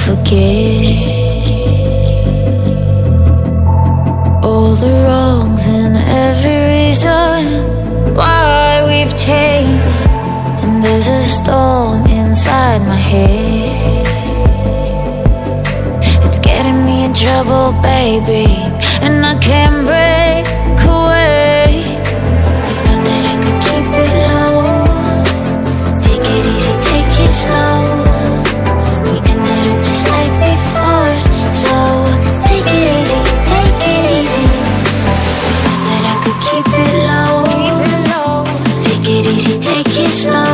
forget all the wrongs and every reason why we've changed. And there's a storm inside my head, it's getting me in trouble, baby, and I can't break away. I thought that I could keep it low, take it easy, take it slow. We ended up just like before, so take it easy, take it easy. I thought that I could keep it low, take it easy, take it slow.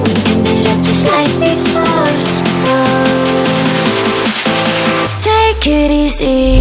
We ended up just like before, so take it easy.